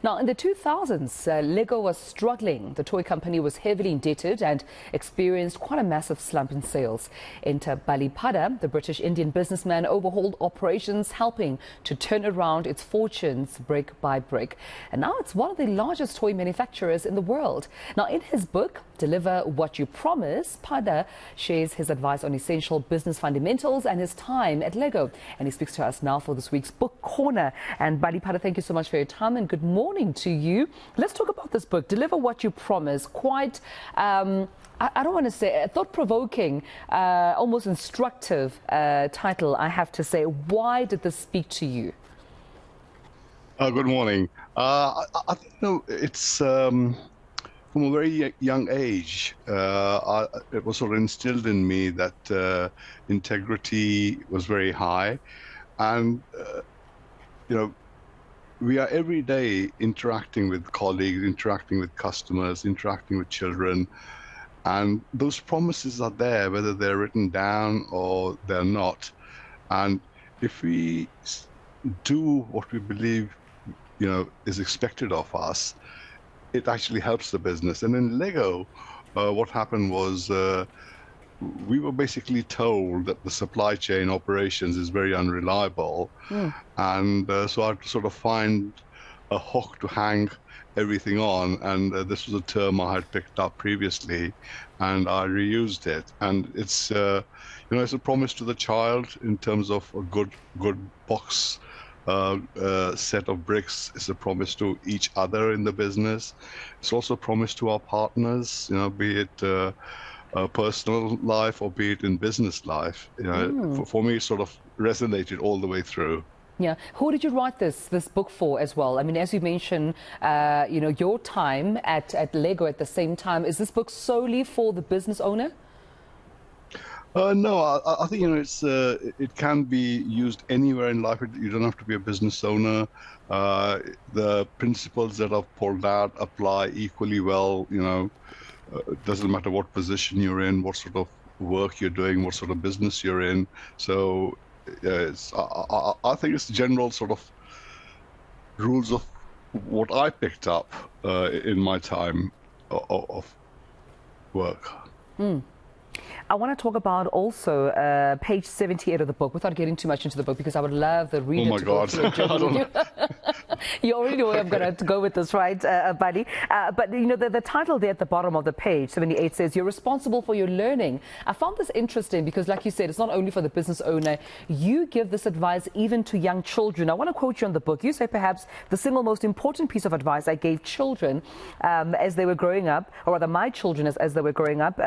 Now, in the 2000s, Lego was struggling. The toy company was heavily indebted and experienced quite a massive slump in sales. Enter Bali Padda, the British-Indian businessman, overhauled operations, helping to turn around its fortunes brick by brick. And now it's one of the largest toy manufacturers in the world. Now, in his book, Deliver What You Promise, Padda shares his advice on essential business fundamentals and his time at Lego. And he speaks to us now for this week's Book Corner. And Bali Padda, thank you so much for your time and good morning to you. Let's talk about this book, Deliver What You Promise. Quite, I don't want to say a thought-provoking, almost instructive title, I have to say. Why did this speak to you? Good morning. I think it's from a very young age. It was sort of instilled in me that integrity was very high, and we are every day interacting with colleagues, interacting with customers, interacting with children, and those promises are there, whether they're written down or they're not. And if we do what we believe is expected of us, it actually helps the business. And in Lego, what happened was we were basically told that the supply chain operations is very unreliable. And so I had to sort of find a hook to hang everything on. And this was a term I had picked up previously, and I reused it. And it's, it's a promise to the child in terms of a good box set of bricks. It's a promise to each other in the business. It's also a promise to our partners, be it personal life or be it in business life. For me, it sort of resonated all the way through. Yeah. Who did you write this book for as well? I mean, as you mentioned, your time at Lego at the same time. Is this book solely for the business owner? No, I think it can be used anywhere in life. You don't have to be a business owner. The principles that I've pulled out apply equally well. It doesn't matter what position you're in, what sort of work you're doing, what sort of business you're in. So I think it's general sort of rules of what I picked up in my time of work. I want to talk about also page 78 of the book, without getting too much into the book, because I would love the reader to go through a journey with you. You already know where I'm going to go with this, right, Bali? But, the title there at the bottom of the page, 78, says, you're responsible for your learning. I found this interesting because, like you said, it's not only for the business owner. You give this advice even to young children. I want to quote you on the book. You say, perhaps the single most important piece of advice I gave children as they were growing up, or rather my children as they were growing up,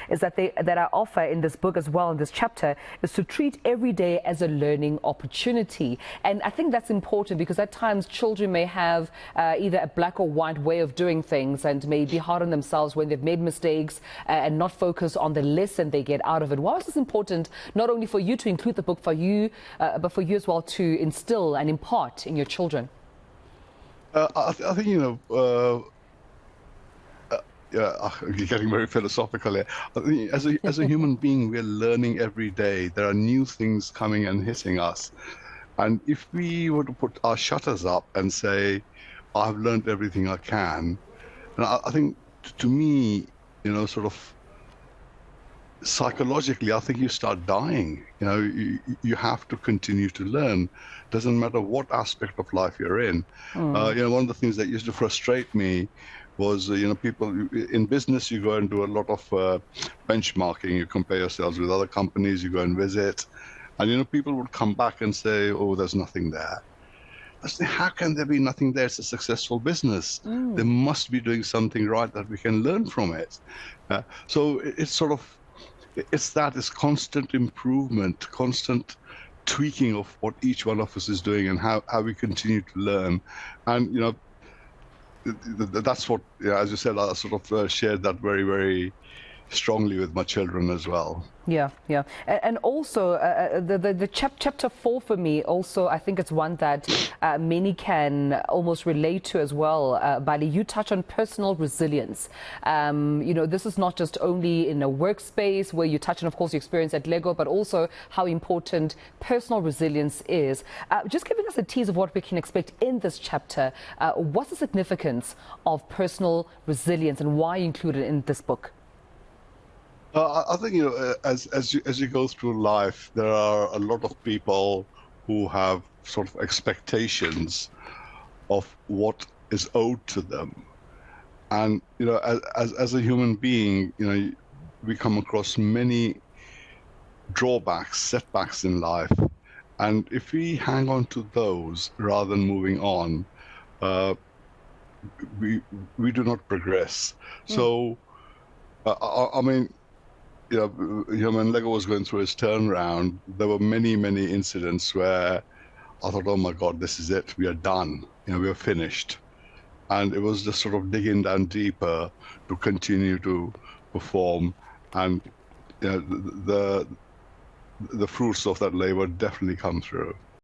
is that I offer in this book as well, in this chapter, is to treat every day as a learning opportunity. And I think that's important because at times children may have either a black or white way of doing things and may be hard on themselves when they've made mistakes and not focus on the lesson they get out of it. Why is this important, not only for you to include the book for you, but for you as well to instill and impart in your children? I think, you're getting very philosophical here. I think as a human being, we're learning every day. There are new things coming and hitting us. And if we were to put our shutters up and say, I've learned everything I can, and I think to me, sort of psychologically, I think you start dying. You have to continue to learn. Doesn't matter what aspect of life you're in. One of the things that used to frustrate me was, people in business, you go and do a lot of benchmarking. You compare yourselves with other companies, you go and visit, and people would come back and say, oh, there's nothing there. I say, how can there be nothing there? It's a successful business. They must be doing something right that we can learn from it. So it's sort of, it's constant improvement, constant tweaking of what each one of us is doing and how we continue to learn. And, that's what, as you said, I sort of shared that very, very strongly with my children as well. Yeah, yeah. And also the chapter 4 for me also, I think it's one that many can almost relate to as well. Bali, you touch on personal resilience. You know, this is not just only in a workspace where you touch on, of course, your experience at Lego, but also how important personal resilience is. Just giving us a tease of what we can expect in this chapter. What's the significance of personal resilience and why you include it in this book? I think, you know, as you go through life, there are a lot of people who have sort of expectations of what is owed to them, and you know, as a human being, you know, we come across many drawbacks, setbacks in life, and if we hang on to those rather than moving on, uh, we do not progress. So, I mean. You know, when Lego was going through its turnaround, there were many, many incidents where I thought, oh my God, this is it. We are done. You know, we are finished. And it was just sort of digging down deeper to continue to perform. And you know, the fruits of that labor definitely come through.